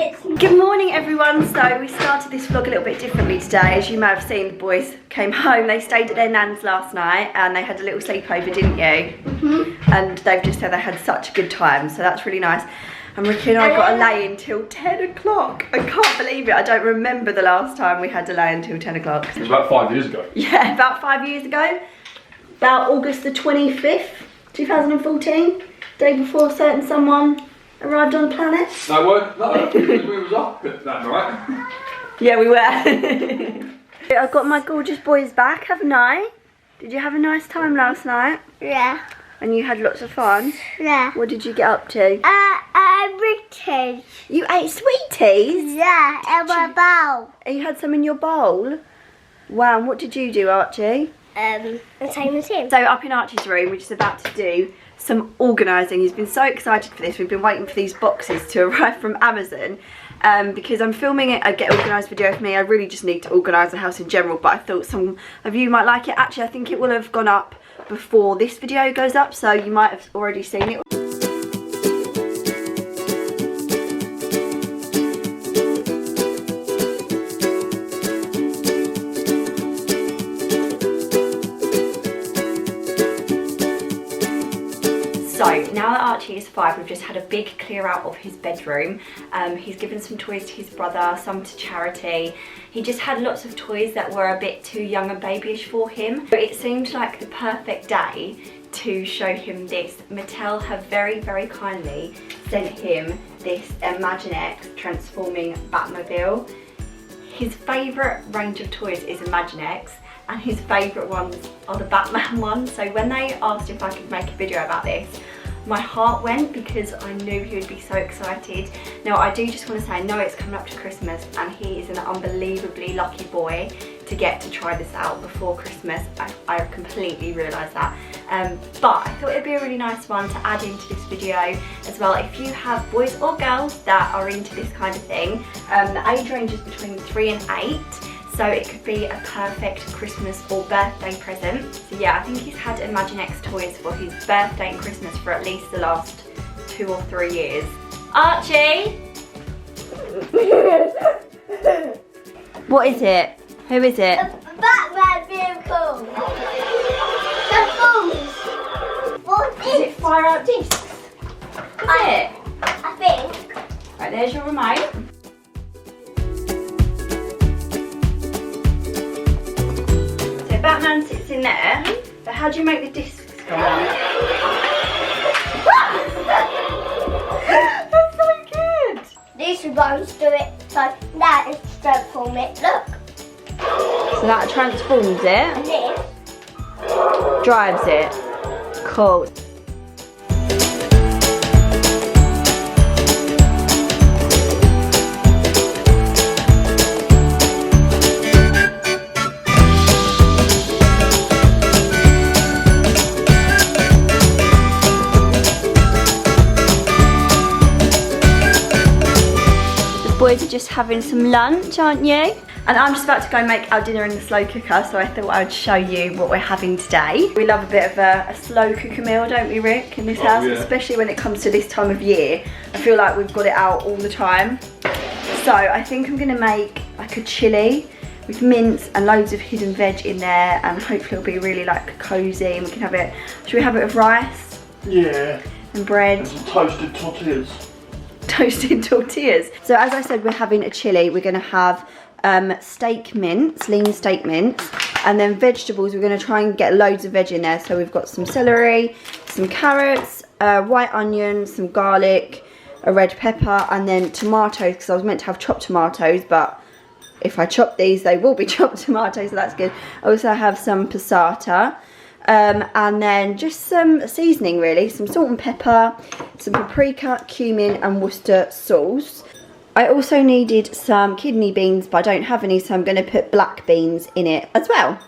this. Good morning everyone. So we started this vlog a little bit differently today. As you may have seen, the boys came home. They stayed at their nan's last night and they had a little sleepover, didn't you? And they've just said they had such a good time, so that's really nice. And Ricky and I got a lay until 10 o'clock. I can't believe it. I don't remember the last time we had a lay until 10 o'clock. It was about 5 years ago. Yeah, about 5 years ago. About August the 25th, 2014. Day before certain someone arrived on the planet. No, we was up at that night. Yeah, we were. I've got my gorgeous boys back, haven't I? Did you have a nice time last night? Yeah. And you had lots of fun? Yeah. What did you get up to? Sweeties. You ate sweeties? Yeah, in my bowl. You had some in your bowl? Wow, and what did you do, Archie? The same as him. So up in Archie's room, we're just about to do some organising. He's been so excited for this. We've been waiting for these boxes to arrive from Amazon because I'm filming a Get Organised video for me. I really just need to organise the house in general, but I thought some of you might like it. Actually, I think it will have gone up before this video goes up, so you might have already seen it. So now that Archie is 5, we've just had a big clear out of his bedroom. He's given some toys to his brother, some to charity. He just had lots of toys that were a bit too young and babyish for him. It seemed like the perfect day to show him this. Mattel have very, very kindly sent him this Imaginext transforming Batmobile. His favourite range of toys is Imaginext, and his favourite ones are the Batman ones. So when they asked if I could make a video about this, my heart went because I knew he would be so excited. Now I do just want to say, I know it's coming up to Christmas and he is an unbelievably lucky boy to get to try this out before Christmas. I completely realise that. But I thought it'd be a really nice one to add into this video as well. If you have boys or girls that are into this kind of thing, the age range is between 3 and 8. So it could be a perfect Christmas or birthday present. So yeah, I think he's had Imaginext toys for his birthday and Christmas for at least the last 2 or 3 years. Archie! What is it? Who is it? The Batman vehicle. The phones. What Does it fire out discs? Is it? I think. Right, there's your remote. Batman sits in there, but how do you make the discs go on? That's so good! These ones do it, so that is to transform it. Look. So that transforms And it, this. drives it. Cool. Boys are just having some lunch, aren't you? And I'm just about to go make our dinner in the slow cooker, so I thought I would show you what we're having today. We love a bit of a slow cooker meal, don't we, Rick, in this house? Yeah. Especially when it comes to this time of year. I feel like we've got it out all the time. So I think I'm gonna make like a chilli with mince and loads of hidden veg in there, and hopefully it'll be really like cosy, and we can have it, should we have it with rice? Yeah. And bread? And some toasted tortillas. Toasted tortillas. So as I said, we're having a chili. We're going to have steak mince, lean steak mince, and then vegetables. We're going to try and get loads of veg in there. So we've got some celery, some carrots, white onion, some garlic, a red pepper, and then tomatoes, because I was meant to have chopped tomatoes, but if I chop these, they will be chopped tomatoes, so that's good. I also have some passata. And then just some seasoning really, some salt and pepper, some paprika, cumin and Worcester sauce. I also needed some kidney beans, but I don't have any, so I'm going to put black beans in it as well.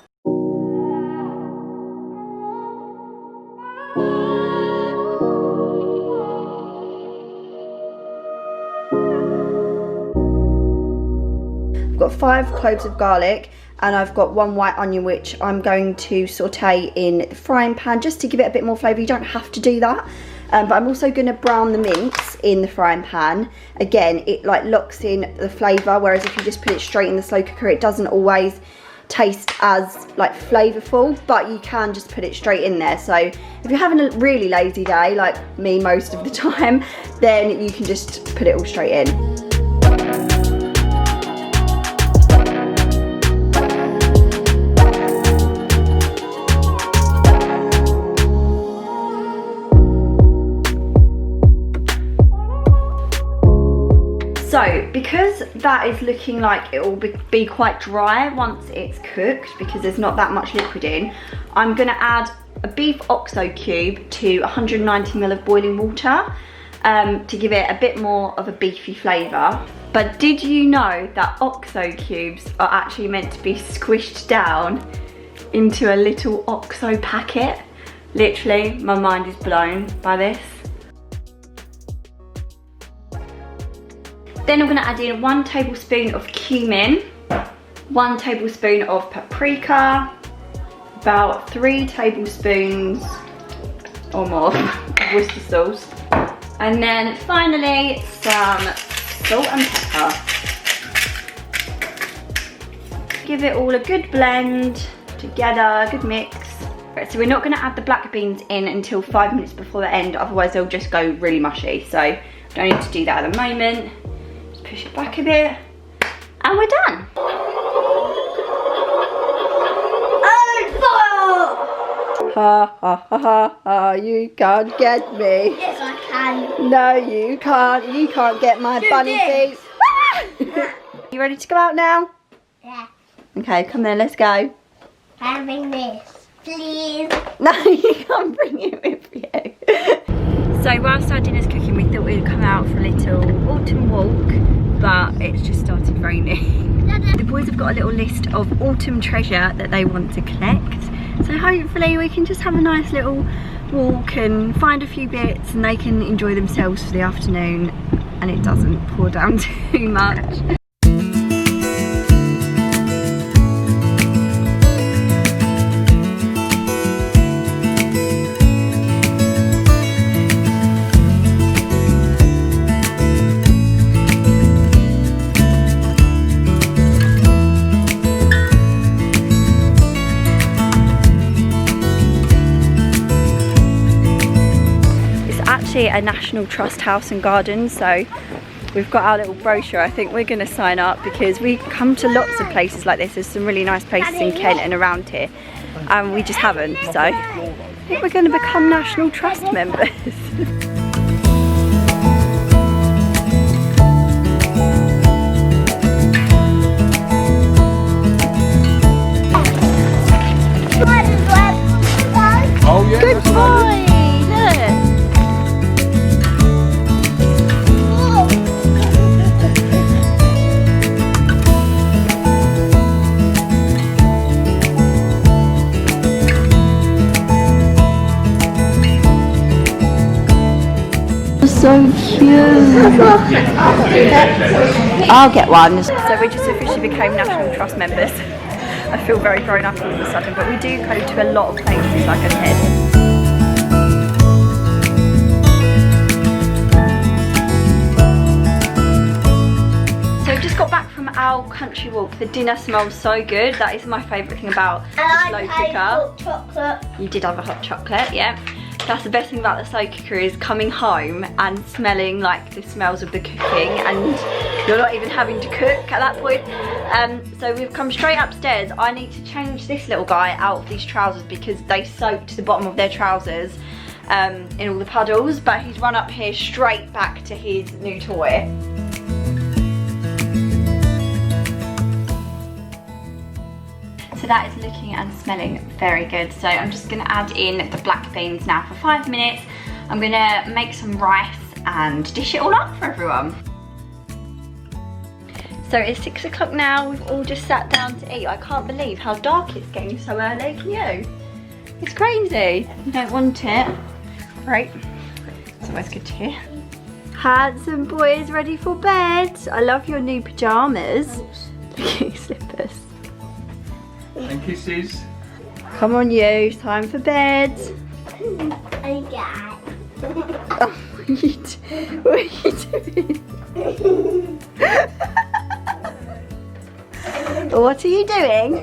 I've got 5 cloves of garlic, and I've got 1 white onion, which I'm going to saute in the frying pan just to give it a bit more flavour. You don't have to do that, But I'm also going to brown the mince in the frying pan. Again, it like locks in the flavour, whereas if you just put it straight in the slow cooker, it doesn't always taste as like flavourful, but you can just put it straight in there. So if you're having a really lazy day, like me most of the time, then you can just put it all straight in. So, because that is looking like it will be quite dry once it's cooked, because there's not that much liquid in, I'm going to add a beef oxo cube to 190 ml of boiling water to give it a bit more of a beefy flavour. But did you know that oxo cubes are actually meant to be squished down into a little oxo packet? Literally, my mind is blown by this. Then I'm going to add in 1 tablespoon of cumin, 1 tablespoon of paprika, about 3 tablespoons or more of Worcester sauce, and then finally some salt and pepper. Give it all a good blend together, good mix. So we're not going to add the black beans in until 5 minutes before the end, otherwise they'll just go really mushy. So don't need to do that at the moment. Push it back a bit, and we're done. Ha ha ha ha ha, you can't get me. Yes, I can. No, you can't get my bunny feet. You ready to go out now? Yeah. Okay, come then, let's go. Having this, please. No, you can't bring it with you. So whilst our dinner's cooking, we thought we'd come out for a little autumn walk, but it's just started raining. The boys have got a little list of autumn treasure that they want to collect. So hopefully we can just have a nice little walk and find a few bits, and they can enjoy themselves for the afternoon and it doesn't pour down too much. A National Trust house and garden, so we've got our little brochure. I think we're going to sign up because we come to lots of places like this. There's some really nice places in Kent and around here, and we just haven't, so I think we're going to become National Trust members. Oh yeah, Good boy! Look! So cute. I'll get one. So we just officially became National Trust members. I feel very grown up all of a sudden, but we do go to a lot of places, like I said. So we've just got back from our country walk. The dinner smells so good. That is my favourite thing about the slow cooker. Hot chocolate. You did have a hot chocolate, yeah. That's the best thing about the slow cooker, is coming home and smelling like the smells of the cooking, and you're not even having to cook at that point. So we've come straight upstairs. I need to change this little guy out of these trousers because they soaked the bottom of their trousers in all the puddles, but he's run up here straight back to his new toy. So that is looking and smelling very good. So I'm just gonna add in the black beans now for 5 minutes. I'm gonna make some rice and dish it all up for everyone. So it's 6 o'clock now. We've all just sat down to eat. I can't believe how dark it's getting so early, can you? It's crazy. You don't want it. Great. It's always good to hear. Handsome boys ready for bed. I love your new pyjamas. Look at your slippers. And kisses. Come on you, it's time for bed. Oh, what are you doing? What are you doing?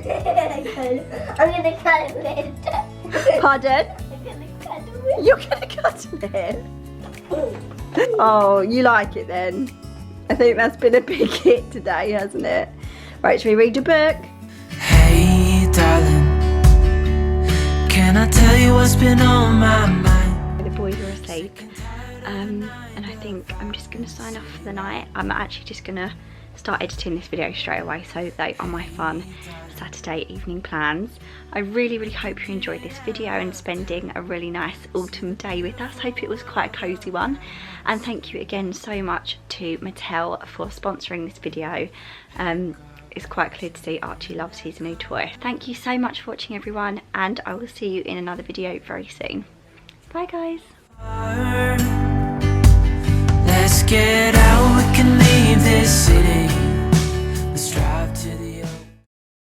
I'm gonna cut it. Pardon? I'm gonna cut it. You're gonna cuddle it? Oh, you like it then? I think that's been a big hit today, hasn't it? Right, shall we read a book? Hey darling, can I tell you what's been on my mind? The boys are asleep, and I think I'm just going to sign off for the night. I'm actually just going to start editing this video straight away, so they are my fun Saturday evening plans. I really hope you enjoyed this video and spending a really nice autumn day with us. Hope it was quite a cozy one, and thank you again so much to Mattel for sponsoring this video. It's quite clear to see Archie loves his new toy. Thank you so much for watching, everyone, and I will see you in another video very soon. Bye guys. Let's get